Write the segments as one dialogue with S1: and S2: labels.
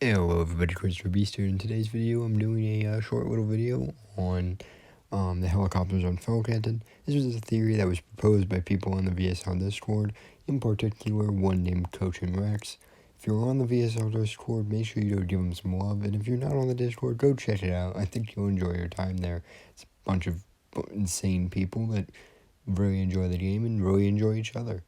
S1: Hello everybody, Christopher Beast here. In today's video, I'm doing a short little video on the helicopters on Fjellkanten. This was a theory that was proposed by people on the VSL Discord, in particular one named Coach and Rex. If you're on the VSL Discord, make sure you go give them some love, and if you're not on the Discord, go check it out. I think you'll enjoy your time there. It's a bunch of insane people that really enjoy the game and really enjoy each other.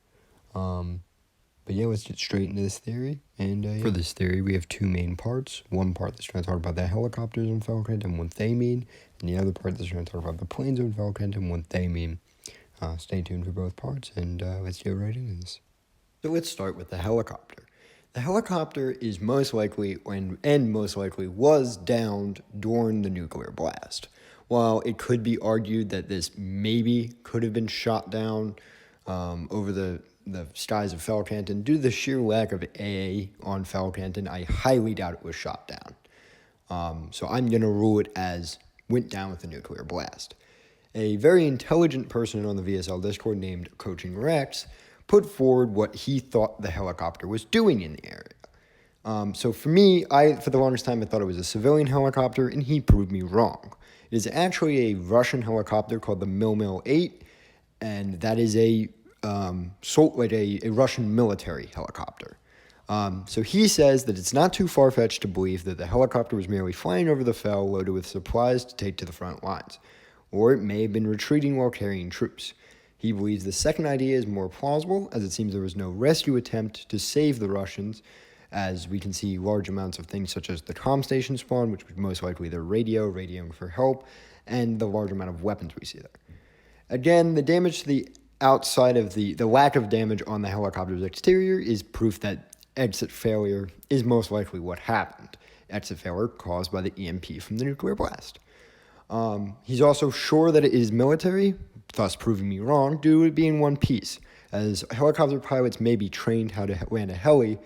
S1: But yeah, let's get straight into this theory. And for this theory, we have two main parts. One part that's going to talk about the helicopters on Fjellkanten and what they mean, and the other part that's going to talk about the planes on Fjellkanten and what they mean. Stay tuned for both parts, and let's get right into this. So let's start with the helicopter. The helicopter is most likely, most likely was downed during the nuclear blast. While it could be argued that this maybe could have been shot down over the skies of Fjellkanten, due to the sheer lack of AA on Fjellkanten, I highly doubt it was shot down. So I'm going to rule it as went down with the nuclear blast. A very intelligent person on the VSL Discord named Coaching Rex put forward what he thought the helicopter was doing in the area. So for me, for the longest time, I thought it was a civilian helicopter, and he proved me wrong. It is actually a Russian helicopter called the Mil-8, and that is a Russian military helicopter. So he says that it's not too far-fetched to believe that the helicopter was merely flying over the fell loaded with supplies to take to the front lines, or it may have been retreating while carrying troops. He believes the second idea is more plausible, as it seems there was no rescue attempt to save the Russians, as we can see large amounts of things such as the comm station spawn, which was most likely their radioing for help, and the large amount of weapons we see there. Again, the damage to the outside of the lack of damage on the helicopter's exterior is proof that exit failure is most likely what happened. Exit failure caused by the EMP from the nuclear blast. He's also sure that it is military, thus proving me wrong, due to it being one piece. As helicopter pilots may be trained how to land a heli,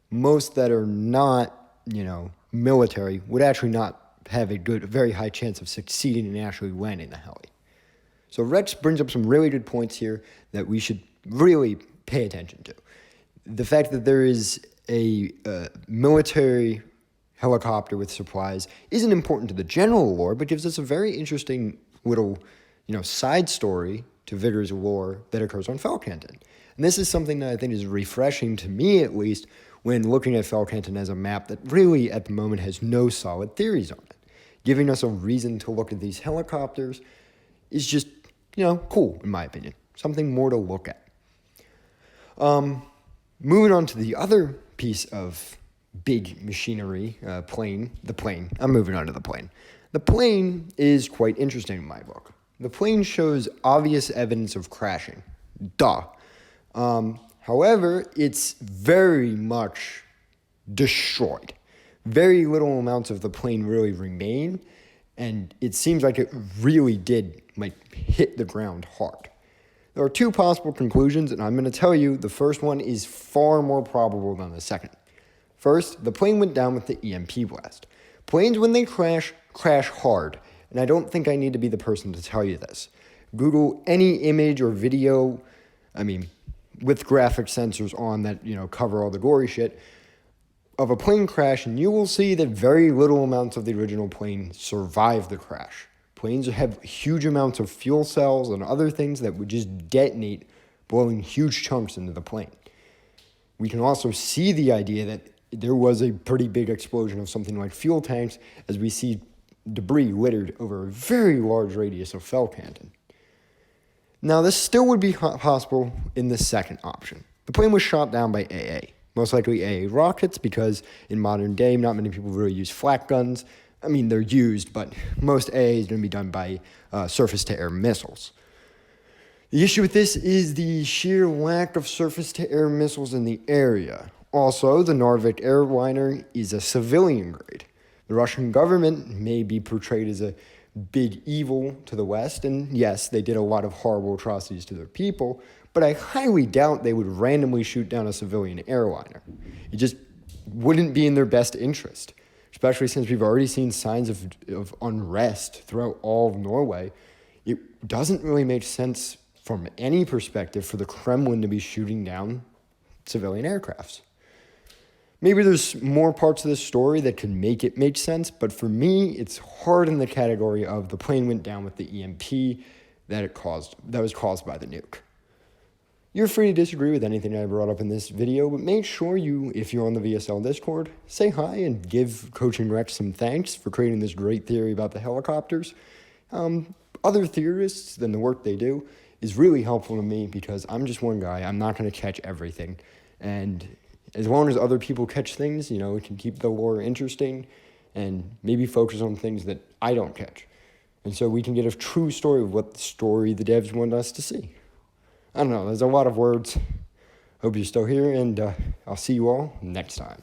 S1: most that are not, military would actually not have a very high chance of succeeding in actually landing the heli. So Rex brings up some really good points here that we should really pay attention to. The fact that there is a military helicopter with supplies isn't important to the general lore, but gives us a very interesting little, side story to Vigor's lore that occurs on Fjellkanten. And this is something that I think is refreshing to me, at least, when looking at Fjellkanten as a map that really, at the moment, has no solid theories on it. Giving us a reason to look at these helicopters is just, cool, in my opinion. Something more to look at. Moving on to the other piece of big machinery, the plane. I'm moving on to the plane. The plane is quite interesting in my book. The plane shows obvious evidence of crashing. Duh. However, it's very much destroyed. Very little amounts of the plane really remain, and it seems like it really did hit the ground hard. There are two possible conclusions, and I'm going to tell you the first one is far more probable than the second. First, the plane went down with the EMP blast. Planes, when they crash hard, and I don't think I need to be the person to tell you this. Google any image or video, with graphic sensors on that, cover all the gory shit, of a plane crash, and you will see that very little amounts of the original plane survive the crash. Planes have huge amounts of fuel cells and other things that would just detonate, blowing huge chunks into the plane. We can also see the idea that there was a pretty big explosion of something like fuel tanks, as we see debris littered over a very large radius of Fjellkanten. Now, this still would be possible in the second option. The plane was shot down by AA. Most likely AA rockets, because in modern day, not many people really use flak guns. They're used, but most AA is going to be done by surface-to-air missiles. The issue with this is the sheer lack of surface-to-air missiles in the area. Also, the Narvik airliner is a civilian grade. The Russian government may be portrayed as a big evil to the West, and yes, they did a lot of horrible atrocities to their people, but I highly doubt they would randomly shoot down a civilian airliner. It just wouldn't be in their best interest, especially since we've already seen signs of unrest throughout all of Norway. It doesn't really make sense from any perspective for the Kremlin to be shooting down civilian aircrafts. Maybe there's more parts of this story that could make it make sense, but for me, it's hard in the category of the plane went down with the EMP that was caused by the nuke. You're free to disagree with anything I brought up in this video, but make sure you, if you're on the VSL Discord, say hi and give Coaching Rex some thanks for creating this great theory about the helicopters. Other theorists and the work they do is really helpful to me because I'm just one guy. I'm not going to catch everything. And as long as other people catch things, it can keep the lore interesting and maybe focus on things that I don't catch. And so we can get a true story of what the story the devs want us to see. I don't know, there's a lot of words. Hope you're still here, and I'll see you all next time.